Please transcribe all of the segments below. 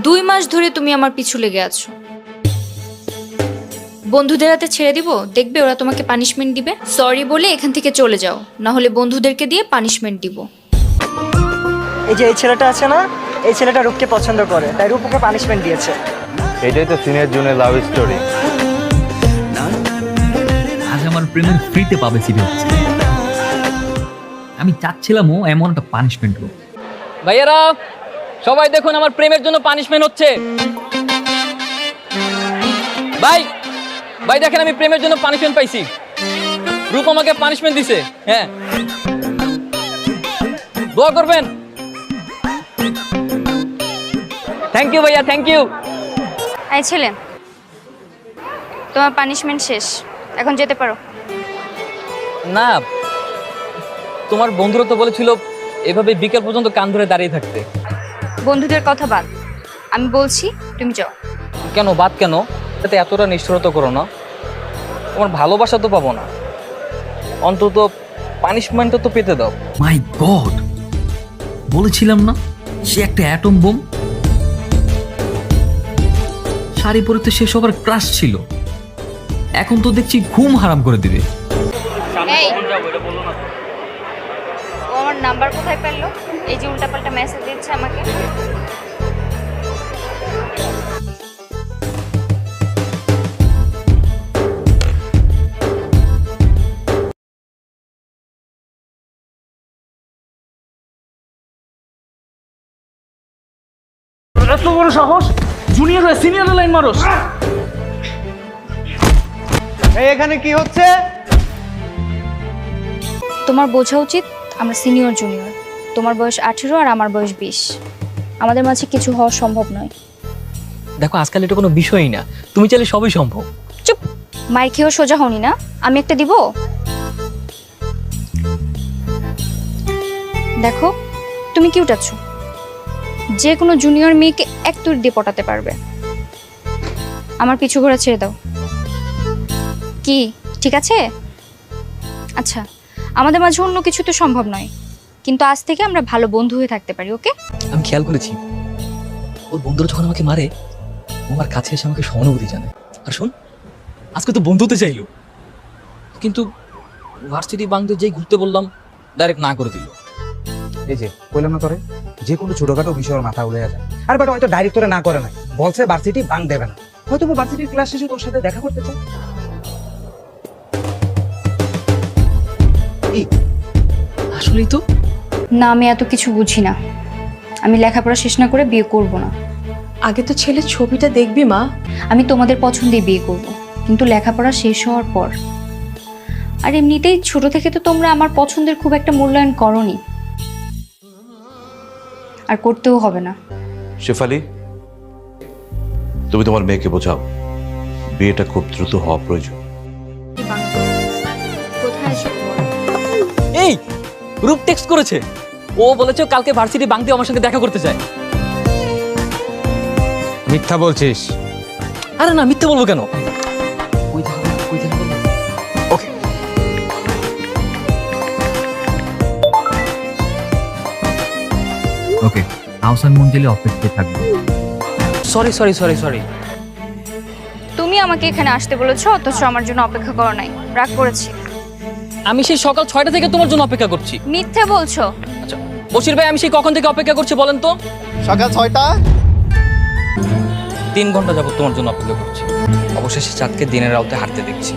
2 মাস ধরে তুমি আমার পিছু লেগে আছো। বন্ধুদের হাতে ছেড়ে দিব, দেখবে ওরা তোমাকে পানিশমেন্ট দিবে। সরি বলে এখান থেকে চলে যাও, না হলে বন্ধুদেরকে দিয়ে পানিশমেন্ট দিব। এই যে এই ছেলেটা আছে না, এই ছেলেটা রূপকে পছন্দ করে, তাই রূপ ওকে পানিশমেন্ট দিয়েছে। এটাই তো সিনিয়র জুনিয়র লাভ স্টোরি। আজ আমার প্রেমের ফ্রিতে পাবে সিবি হচ্ছে। আমি চাচ্ছিলামও এমন একটা পানিশমেন্ট হোক। ভাইয়েরা সবাই দেখুন, আমার প্রেমের জন্য পানিশমেন্ট হচ্ছে। ভাই ভাই দেখেন, আমি প্রেমের জন্য পানিশমেন্ট পাইছি। রূপ আমাকে পানিশমেন্ট দিছে। হ্যাঁ, দোয়া করবেন। থ্যাংক ইউ ভাইয়া, থ্যাংক ইউ। এই ছেলে, তোমার পানিশমেন্ট শেষ, এখন যেতে পারো। না, তোমার বন্ধুরা তো বলেছিল এভাবে বিকেল পর্যন্ত কান ধরে দাঁড়িয়ে থাকতে। বন্ধুদের কথা বাদ, আমি বলছি তুমি যাও। কেন বাদ কেন? যাতে এতটা নিষ্ঠুরতা করো না। তোমার ভালোবাসা তো পাবো না, অন্তত পানিশমেন্টটা তো পেতে দাও। মাই গড, বলেছিলাম না সে একটা অ্যাটম বোম। শাড়ি পরে সে সবার ক্রাশ ছিল, এখন তো দেখছি ঘুম হারাম করে দিবে। এই, ও আমার নাম্বার কোথায় পেলো? এই যে উল্টাপাল্টা মেসেজ দিচ্ছে আমাকে। এত বড় সাহস, জুনিয়র হয়ে সিনিয়র লাইন মারোস। এই এখানে কি হচ্ছে? তোমার বোঝা উচিত আমরা সিনিয়র জুনিয়র। তোমার বয়স 18 আর আমার বয়স 20। আমাদের মাঝে কিছু হওয়া সম্ভব নয়। দেখো, আজকাল এটা কোনো বিষয়ই না, তুমি চাইলে সবই সম্ভব। চুপ, মার খেয়েও সোজা হওনি না। আমি একটা দিব। দেখো, তুমি কিউট আছো, যে কোনো জুনিয়র মেয়েকে এক তুড়ি দিয়ে পটাতে পারবে। আমার পিছু ঘোরা ছেড়ে দাও। কি ঠিক আছে? আচ্ছা, আমাদের মাঝে অন্য কিছু তো সম্ভব নয়, কিন্তু আজ থেকে আমরা ভালো বন্ধু হয়ে থাকতে পারি। ওকে? আমি খেয়াল করেছি, ওর বন্ধুরা যখন আমাকে মারে, ও আমার কাছে এসে আমাকে সহানুভূতি জানায়। আর শোন, আজকে তো বন্ধু হতে চাইলো, কিন্তু ভার্সিটি বাংলাদেশ যেই ঘুরতে বললাম, ডাইরেক্ট না করে দিল। এই যে কইলাম না করে, যে কোনো ছোটখাটো বিষয় ওর মাথা উড়ে যায়। আর বাট হয়তো ডাইরেক্ট করে না করে না, বলছে ভার্সিটি বাং দেবে না, হয়তো ভার্সিটির ক্লাস শেষে তোর সাথে দেখা করতে চায়। আসলেই তো। না, আমি এত কিছু বুঝি না। আমি লেখাপড়া শেষ না করে বিয়ে করব না। আগে তো ছেলের ছবিটা দেখবি মা। আমি তোমাদের পছন্দেই বিয়ে করব, কিন্তু লেখাপড়া শেষ হওয়ার পর। আর এমনিতেই ছোট থেকে তো তোমরা আমার পছন্দের খুব একটা মূল্যায়ন করোনি, আর করতেও হবে না। শেফালি, তুমি তোমার মেয়েকে বোঝাও বিয়েটা খুব দ্রুত হওয়া প্রয়োজন। কোথায় এই রূপ টেক্সট করেছে, ও বলেছে কালকে ভার্সিটি বাংতে আমার সঙ্গে দেখা করতে চায়। মিথ্যা বলছিস? আরে না, মিথ্যে বলবো কেন? ওকে, ওকে, আহসান মঞ্জিলে অপেক্ষায় থাকবে। Sorry sorry sorry sorry. তুমি আমাকে এখানে আসতে বলেছো, অথচ আমার জন্য অপেক্ষা করো নাই। রাগ করেছি। আমি সেই সকাল 6টা থেকে তোমার জন্য অপেক্ষা করছি। মিথ্যে বলছো। আচ্ছা বশির ভাই, আমি সেই কখন থেকে অপেক্ষা করছি বলেন তো? সকাল 6টা। 3 ঘন্টা যাবত তোমার জন্য অপেক্ষা করছি। অবশেষে চাঁদকে দিনের আলোতে হাঁটতে দেখছি।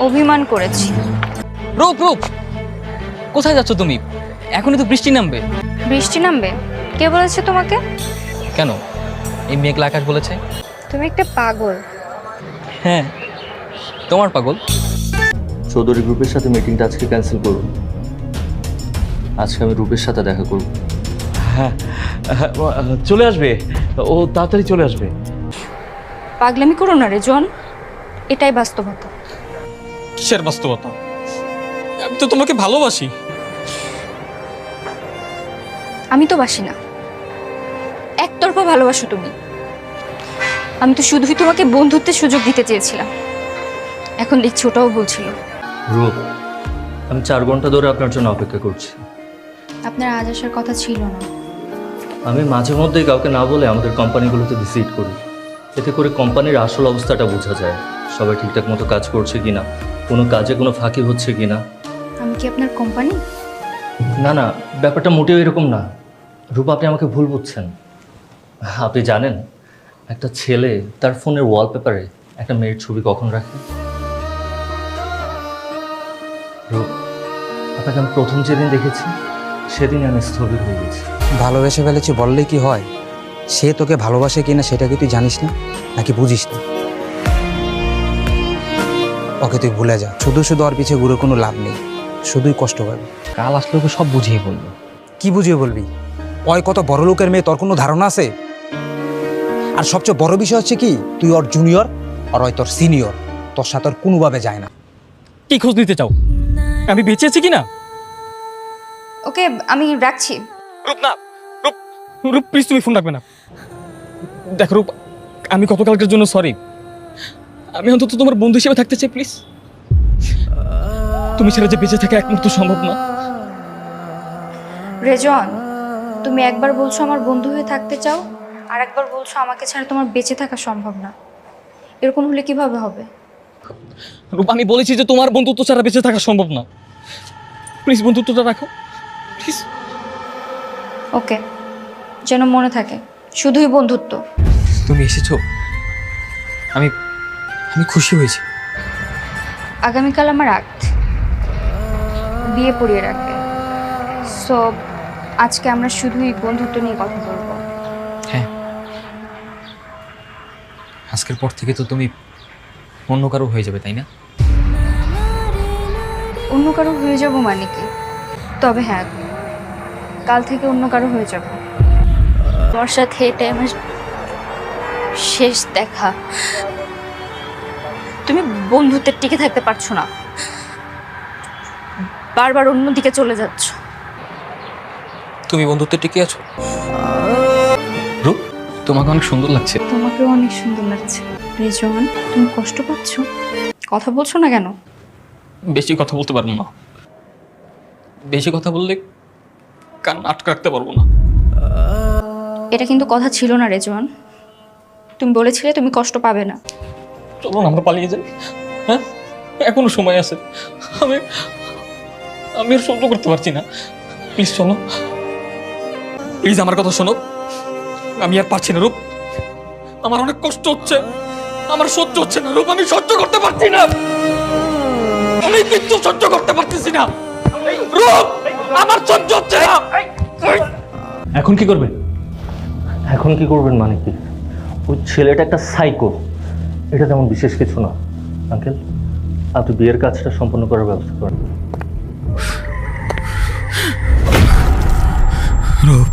অভিমান করেছি। রূপ রূপ, কোথায় যাচ্ছ তুমি? এখনই তো বৃষ্টি নামবে। বৃষ্টি নামবে? কে বলেছে তোমাকে? কেন, এই মেঘলা আকাশ বলেছে। তুমি একটা পাগল। হ্যাঁ, তোমার পাগল। চৌধুরী গ্রুপের সাথে মিটিংটা আজকে ক্যান্সেল করুন। আজকে আমি রূপের সাথে দেখা করব। হ্যাঁ, চলে আসবে, ও তাড়াতাড়ি চলে আসবে। পাগলামি করো না রে জন, এটাই বাস্তবতা। কিসের বাস্তবতা? আমি তো তোমাকে ভালোবাসি। আমি তো বাসি না, একতরফা ভালোবাসো তুমি। আমি তো শুধুই তোমাকে বন্ধুত্বের সুযোগ দিতে চেয়েছিলাম, এখন দেখছি ওটাও বলছিল। রূপ, আমি 4 ঘন্টা ধরে আপনার জন্য অপেক্ষা করছি। আপনার আজ আসার কথা ছিল না। আমি মাঝে মধ্যেই কাউকে না বলে আমাদের কোম্পানিগুলোতে ভিজিট করি। এতে করে কোম্পানির আসল অবস্থাটা বোঝা যায়, সবাই ঠিকঠাক মতো কাজ করছে কিনা, কোনো কাজে কোনো ফাঁকি হচ্ছে কিনা। আমি কি আপনার কোম্পানি? না না, ব্যাপারটা মোটেও এরকম না। রূপা, আপনি আমাকে ভুল বুঝছেন। আপনি জানেন একটা ছেলে তার ফোনের ওয়ালপেপারে একটা মেয়ের ছবি কখন রাখে? রূপ, আপনাকে আমি প্রথম যেদিন দেখেছি সেদিনই আমি স্থবির হয়ে গেছি। ভালোবেসে ফেলেছি বললেই কি হয়? সে তোকে ভালোবাসে কিনা সেটা কি তুই জানিস না, নাকি বুঝিস না? ওকে তুই ভুলে যা। শুধু শুধু ওর পিছিয়ে ঘুরে কোনো লাভ নেই, শুধুই কষ্ট পাবে। কাল আসলে ওকে সব বুঝিয়ে বলবো। কি বুঝিয়ে বলবি? ওই কত বড় লোকের মেয়ে, তোর কোনো ধারণা আছে? আর সবচেয়ে বড় বিষয় হচ্ছে কি, তুই ওর জুনিয়র আর ওই তোর সিনিয়র, তোর সাথে ওর কোনোভাবে যায় না। কি খোঁজ নিতে চাও? আমি বেঁচে আছি কিনা? ওকে, আমি রাখছি। রূপ না, রূপ, রূপ প্লিজ তুমি ফোন রাখবে না। দেখো রূপ, আমি গতকালকের জন্য সরি। আমি অন্তত তোমার বন্ধু হিসেবে থাকতে চাই, প্লিজ। তুমি ছেড়ে যে বেঁচে থাকা এক মুহূর্ত সম্ভব না। রেজন, তুমি একবার বলছো আমার বন্ধু হয়ে থাকতে চাও, আর একবার বলছো আমাকে ছাড়া তোমার বেঁচে থাকা সম্ভব না। এরকম হলে কিভাবে হবে? রূপ, আমি বলেছি যে তোমার বন্ধুত্ব ছাড়া বেঁচে থাকা সম্ভব না। প্লিজ বন্ধুত্বটা রাখো, প্লিজ। ওকে, যেন মনে থাকে শুধুই বন্ধুত্ব। তুমি এসেছো, আমি আমি খুশি হয়েছি। আগামীকাল আমার আক্ট, বিয়ে পড়িয়ে রাখবে। সো আজকে আমরা শুধুই বন্ধুত্ব নিয়ে কথা বলবো। হ্যাঁ, আজকের পর থেকে তো তুমি অন্য কারো হয়ে যাবে, তাই না? অন্য কারো হয়ে যাব মানে কি? তবে হ্যাঁ, কাল থেকে অন্য কারো হয়ে যাব। তোমার সাথে এটাই আমার শেষ দেখা। তুমি বন্ধুত্বের টিকে থাকতে পারছো না, বারবার অন্যদিকে চলে যাচ্ছ। তুমি বন্ধুত্বে টিকে আছো। রূপ, তোমাকে অনেক সুন্দর লাগছে। তোমাকেও অনেক সুন্দর লাগছে। রেজন, তুমি কষ্ট পাচ্ছ? কথা বলছো না কেন? বেশি কথা বলতে পারবো না। বেশি কথা বললে কান আটকে রাখতে পারবো না। এটা কিন্তু কথা ছিল না রেজন। তুমি বলেছিলে তুমি কষ্ট পাবে না। চলো না, আমরা পালিয়ে যাই। হ্যাঁ, এখনো সময় আছে। আমি আমি আর সহ্য করতে পারছি না। প্লিজ চলো, প্লিজ আমার কথা শোনো। আমি আর পারছি না রূপ, আমার অনেক কষ্ট হচ্ছে, আমার সহ্য হচ্ছে না রূপ, আমি সহ্য করতে পারছি না। আমি কিচ্ছু সহ্য করতে পারতেছি না রূপ, আমার সহ্য হচ্ছে না। এখন কি করবেন? এখন কি করবেন মানে কি? ওই ছেলেটা একটা সাইকো, এটা তেমন বিশেষ কিছু না। আঙ্কেল, আপনি বিয়ের কাজটা সম্পন্ন করার ব্যবস্থা করেন। রূপ,